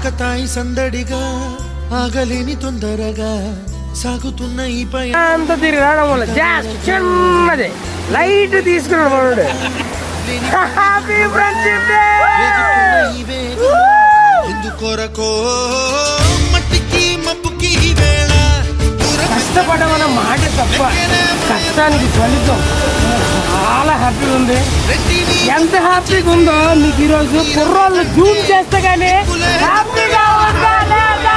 ఆకతాయి సందడిగా ఆగలేని తొందరగా సాగుతున్న ఈ పై అంత తిరిగి రావడం వల్ల జస్ట్ చిన్నది లైట్ తీసుకున్నాడు మనోడు. Happy friendship day. ఎందుకొరకో మట్టికి మబ్బుకి వేళ కష్టపడమన్న మాట తప్ప కష్టానికి ఫలితం చాలా హ్యాపీగా ఉంది. ఎంత హ్యాపీగా ఉందో మీకు ఈరోజు కుర్రోళ్ళు జూమ్ చేస్తే కానీ హ్యాపీగా ఉందా లేదా?